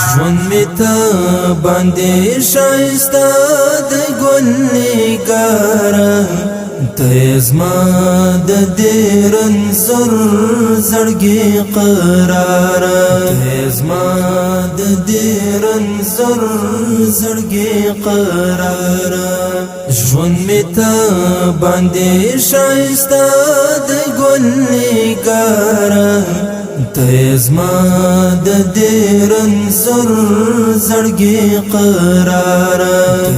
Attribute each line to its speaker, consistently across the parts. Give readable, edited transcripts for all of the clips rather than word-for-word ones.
Speaker 1: ژوند می ته باندې شایسته د ګل نګاره ته زما د دې رنځور زړګي قرار ته زما د دې رنځور زړګي قرار ژوند می ته باندې شایسته د ګل نګاره ته زما د دې رنځور زړګي قرار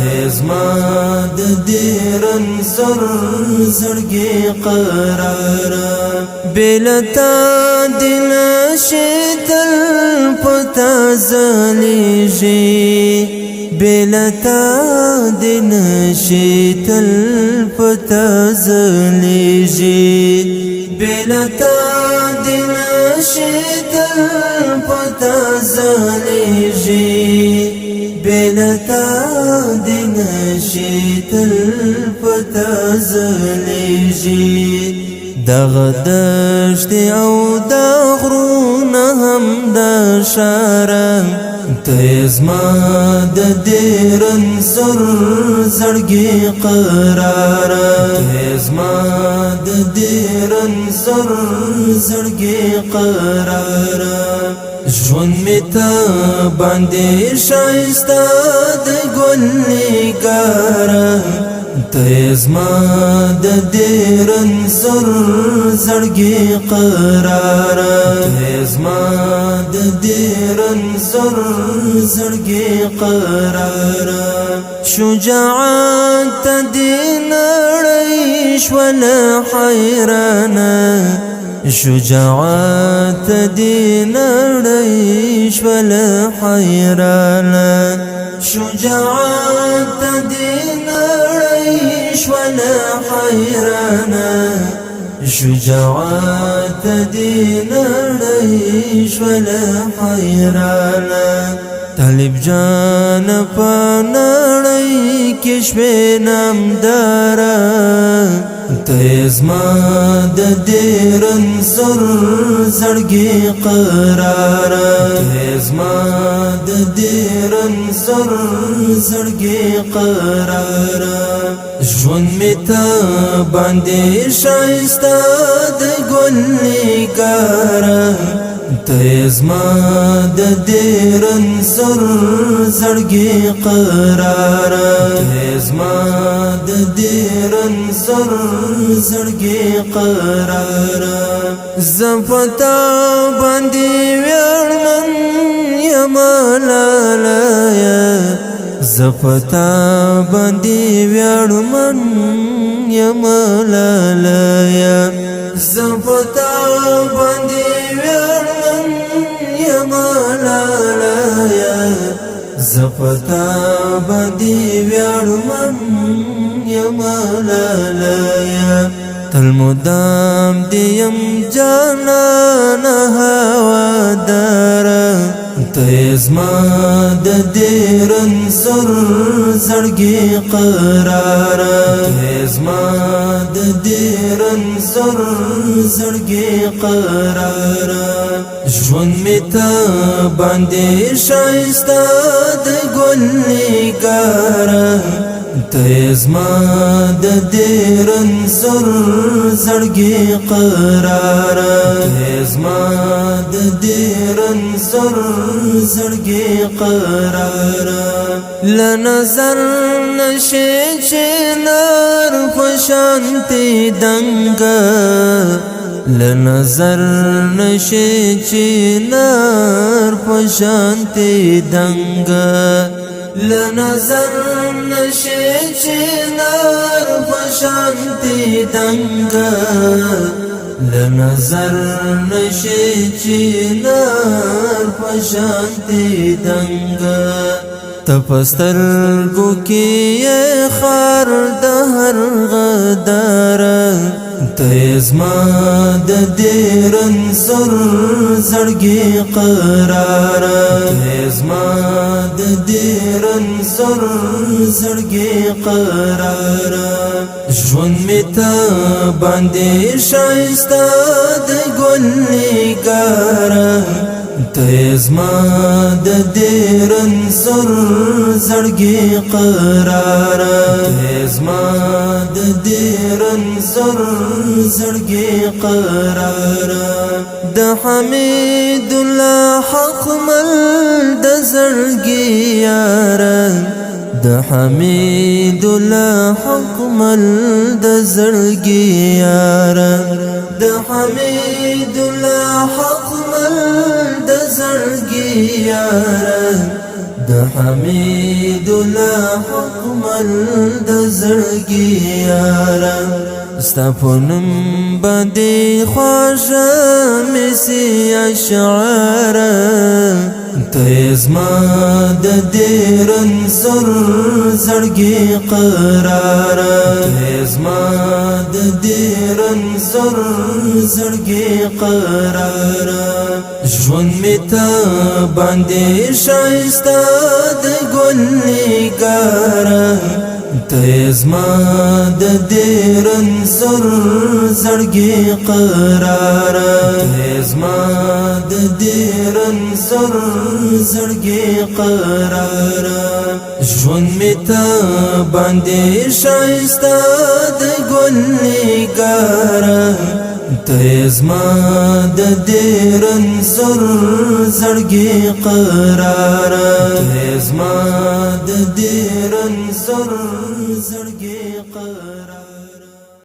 Speaker 1: ته زما د دې رنځور زړګي قرار بلتا دل شتل پتا زلیږي بلتا دل شتل پتا زلیږي بلتا دل شتل پتا زلیږي بلتا دل شتل پتا زلیږي دغه دشت او د غرونه هم د شاره ته زما د دې رنځور زړګي قرار ته زما د دې رنځور زړګي قرار ژوند می ته باندې شایسته د ګل نګاره ته زما د دې رنځور زړګي قرار ته زما د دې رنځور زړګي قرار شجاعت دې نړۍ شول حیرانه شجاعت دې نړۍ شول حیرانه شجاعت دې شول حیرانه شجاعت دې نړۍ شول حیرانه طالب جان په نړۍ کې شوې نامداره ته زما د دې رنځور زړګي قرار ته زما د دې رنځور زړګي قرار ژوند می ته باندې شایسته د ګل نګاره ته زما د دې رنځور زړګي قرار ته زما د دې رنځور زړګي قرار زفتا باندې وړمن یمالایا زفتا باندې وړمن یمالایا زفتا باندې وړمن یمالایا زفتا باندې وړمن یمالایا تل مدام دیم جانان هوادار ته زما د دې رنځور زړګي قرار ته زما د دې رنځور زړګي قرار ژوند می ته باندې شایسته د ګل نګاره ته زما د دې رنځور زړګي قرار ته زما د دې رنځور زړګي قرار لنظر نشي چې نار پشانتی دنګا لنظر نشي چې نار پشانتی دنګا لنظر نشي چې نار پشانتی دنګا لنظر نشي چې نار پشانتی دنګا تپستر گو کی خار د هر غدار ته زما د دې رنځور زړګي قرار ته زما د دې رنځور زړګي قرار ژوند می ته باندې شایسته د ګل نګاره ته زما د دې رنځور زړګي قرار ته زما د دې رنځور زړګي قرار د حمید الله حق مل د زړګي یار د حمید الله حق مل د زړګي یار د حمید الله حق مل د زړګي یار د حمید الله حق مل د زړګي یار ستا په نوم باندې خواږه مې اشعار ته زما د دې رنځور زړګي قرار ته زما د دې رنځور زړګي قرار ژوند مې ته باندې ښایسته د ګل نګار ته زما د دې رنځور زړګي قرار ته زما د دې رنځور زړګي قرار ژوند مې ته باندې ښایسته د ګل نګار ته زما د دې رنځور زړګي قرار ته زما د دې رنځور زړګي قرار